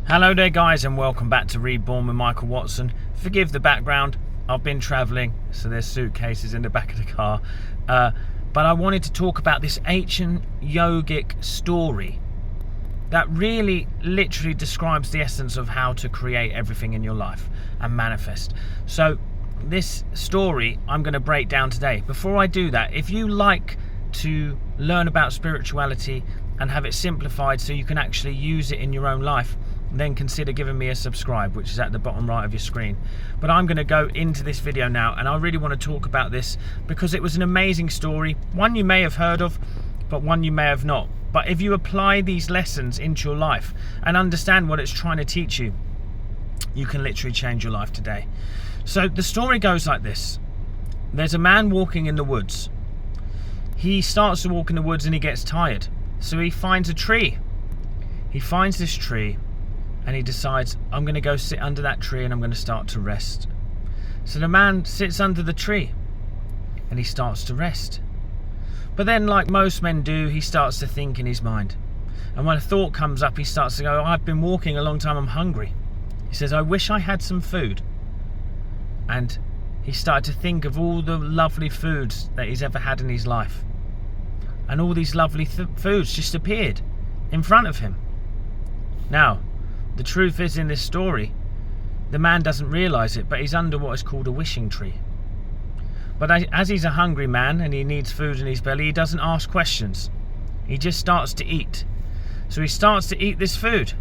Hello there guys, and welcome back to Reborn with Michael Watson. Forgive the background, I've been travelling, so there's suitcases in the back of the car. But I wanted to talk about this ancient yogic story that really literally describes the essence of how to create everything in your life and manifest. So this story I'm going to break down today. Before I do that, if you like to learn about spirituality and have it simplified so you can actually use it in your own life, then consider giving me a subscribe, which is at the bottom right of your screen. But I'm going to go into this video now, and I really want to talk about this because it was an amazing story, one you may have heard of, but one you may have not. But if you apply these lessons into your life and understand what it's trying to teach you, you can literally change your life today. So the story goes like this. There's a man walking in the woods. He starts to walk in the woods and he gets tired, so he finds a tree. He finds this tree and he decides, I'm going to go sit under that tree and I'm going to start to rest. So the man sits under the tree and he starts to rest. But then, like most men do, he starts to think in his mind. And when a thought comes up, he starts to go, I've been walking a long time, I'm hungry. He says, I wish I had some food. And he started to think of all the lovely foods that he's ever had in his life. And all these lovely foods just appeared in front of him. Now, the truth is, in this story, the man doesn't realise it, but he's under what is called a wishing tree. But as he's a hungry man and he needs food in his belly, he doesn't ask questions. He just starts to eat. So he starts to eat this food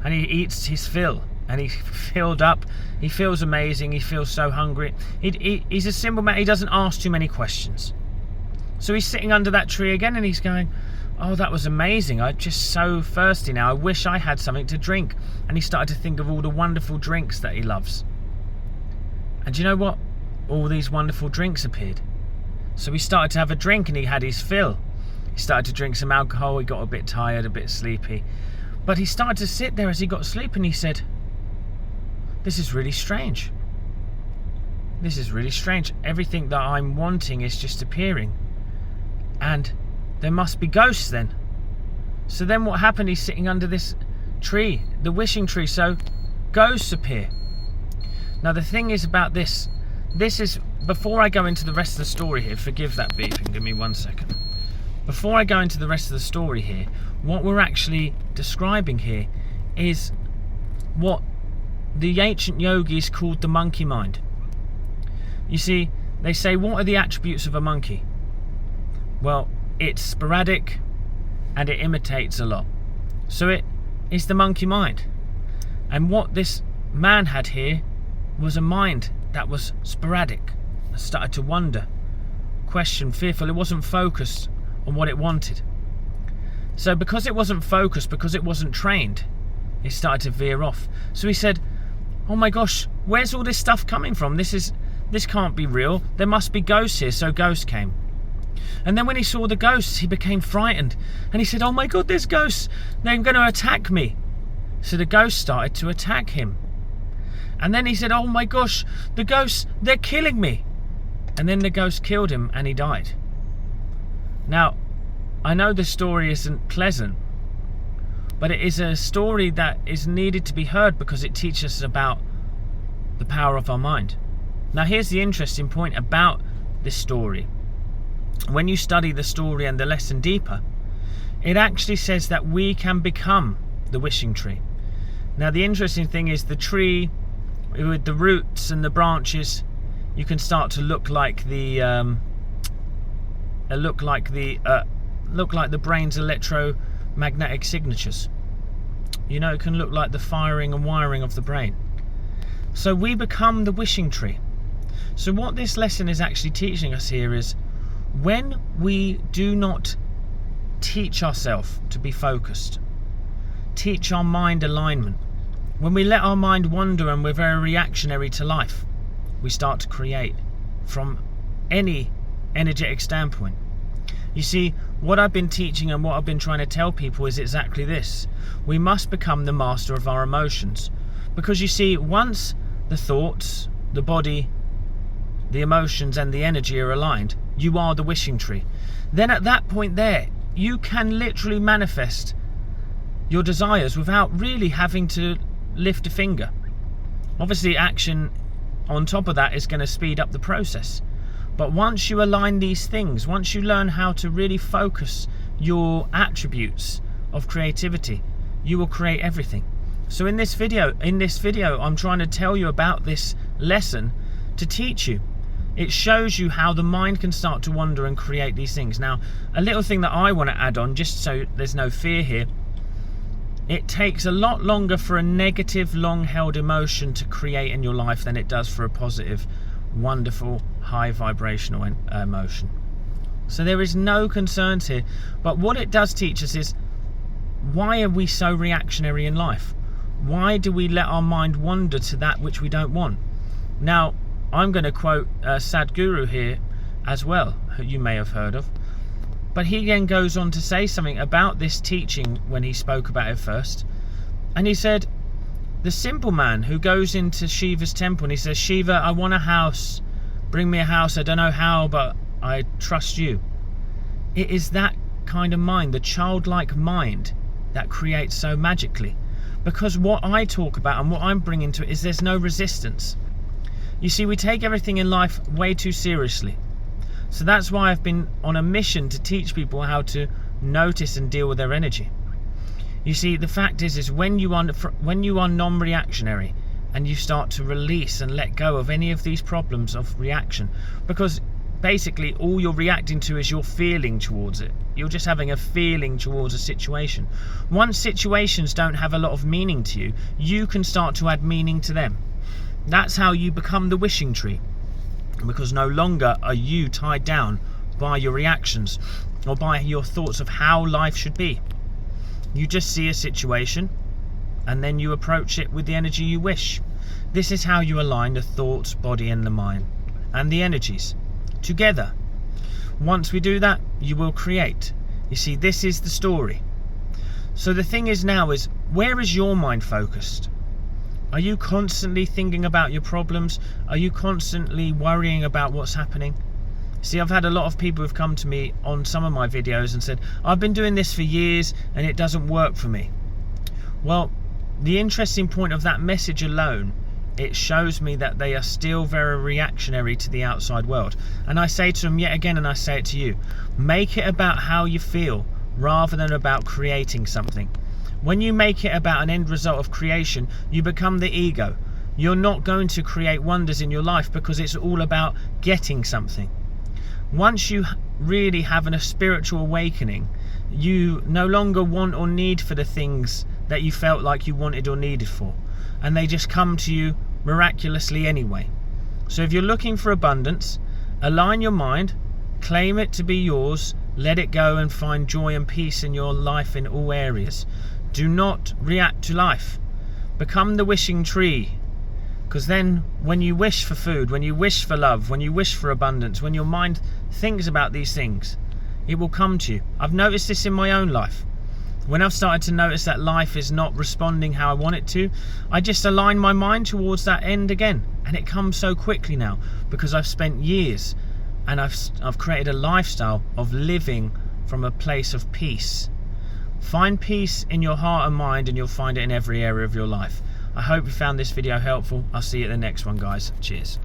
and he eats his fill and he's filled up. He feels amazing. He feels so hungry. He's a simple man. He doesn't ask too many questions. So he's sitting under that tree again and he's going, oh, that was amazing. I'm just so thirsty now. I wish I had something to drink. And he started to think of all the wonderful drinks that he loves. And you know what? All these wonderful drinks appeared. So he started to have a drink and he had his fill. He started to drink some alcohol. He got a bit tired, a bit sleepy. But he started to sit there as he got sleepy and he said, this is really strange. This is really strange. Everything that I'm wanting is just appearing. And there must be ghosts then. So then what happened? He's sitting under this tree, the wishing tree, so ghosts appear. Now the thing is about this is, before I go into the rest of the story here, forgive that beeping, give me 1 second. Before I go into the rest of the story here, what we're actually describing here is what the ancient yogis called the monkey mind. You see, they say, what are the attributes of a monkey? Well, it's sporadic and it imitates a lot. So it is the monkey mind. And what this man had here was a mind that was sporadic. It started to wonder, question, fearful. It wasn't focused on what it wanted. So because it wasn't focused, because it wasn't trained, it started to veer off. So he said, oh my gosh, where's all this stuff coming from? This can't be real. There must be ghosts here. So ghosts came. And then when he saw the ghosts, he became frightened. And he said, oh my God, there's ghosts. They're going to attack me. So the ghosts started to attack him. And then he said, oh my gosh, the ghosts, they're killing me. And then the ghosts killed him and he died. Now, I know the story isn't pleasant, but it is a story that is needed to be heard because it teaches us about the power of our mind. Now, here's the interesting point about this story. When you study the story and the lesson deeper, it actually says that we can become the wishing tree. Now, the interesting thing is the tree with the roots and the branches, you can start to look like the brain's electromagnetic signatures. You know, it can look like the firing and wiring of the brain. So we become the wishing tree. So what this lesson is actually teaching us here is, when we do not teach ourselves to be focused, teach our mind alignment, when we let our mind wander and we're very reactionary to life, we start to create from any energetic standpoint. You see, what I've been teaching and what I've been trying to tell people is exactly this. We must become the master of our emotions. Because you see, once the thoughts, the body, the emotions and the energy are aligned, you are the wishing tree. Then at that point there, you can literally manifest your desires without really having to lift a finger. Obviously, action on top of that is going to speed up the process. But once you align these things, once you learn how to really focus your attributes of creativity, you will create everything. So in this video, I'm trying to tell you about this lesson to teach you. It shows you how the mind can start to wander and create these things. Now, a little thing that I want to add on, just so there's no fear here, it takes a lot longer for a negative, long-held emotion to create in your life than it does for a positive, wonderful, high vibrational emotion. So there is no concerns here. But what it does teach us is, why are we so reactionary in life? Why do we let our mind wander to that which we don't want? Now, I'm going to quote Sadhguru here as well, who you may have heard of. But he then goes on to say something about this teaching when he spoke about it first. And he said, the simple man who goes into Shiva's temple and he says, Shiva, I want a house. Bring me a house. I don't know how, but I trust you. It is that kind of mind, the childlike mind, that creates so magically. Because what I talk about and what I'm bringing to it is there's no resistance. You see, we take everything in life way too seriously. So that's why I've been on a mission to teach people how to notice and deal with their energy. You see, the fact is when you are non-reactionary and you start to release and let go of any of these problems of reaction, because basically all you're reacting to is your feeling towards it. You're just having a feeling towards a situation. Once situations don't have a lot of meaning to you, you can start to add meaning to them. That's how you become the wishing tree. Because no longer are you tied down by your reactions or by your thoughts of how life should be. You just see a situation and then you approach it with the energy you wish. This is how you align the thoughts, body and the mind and the energies together. Once we do that, you will create. You see, this is the story. So the thing is now is, where is your mind focused? Are you constantly thinking about your problems? Are you constantly worrying about what's happening? See, I've had a lot of people who've come to me on some of my videos and said, I've been doing this for years and it doesn't work for me. Well, the interesting point of that message alone, it shows me that they are still very reactionary to the outside world. And I say to them yet again, and I say it to you, make it about how you feel rather than about creating something. When you make it about an end result of creation, you become the ego. You're not going to create wonders in your life because it's all about getting something. Once you really have a spiritual awakening, you no longer want or need for the things that you felt like you wanted or needed for. And they just come to you miraculously anyway. So if you're looking for abundance, align your mind, claim it to be yours, let it go and find joy and peace in your life in all areas. Do not react to life. Become the wishing tree. Because then when you wish for food, when you wish for love, when you wish for abundance, when your mind thinks about these things, it will come to you. I've noticed this in my own life. When I've started to notice that life is not responding how I want it to, I just align my mind towards that end again. And it comes so quickly now because I've spent years and I've created a lifestyle of living from a place of peace. Find peace in your heart and mind and you'll find it in every area of your life. I hope you found this video helpful. I'll see you at the next one, guys. Cheers.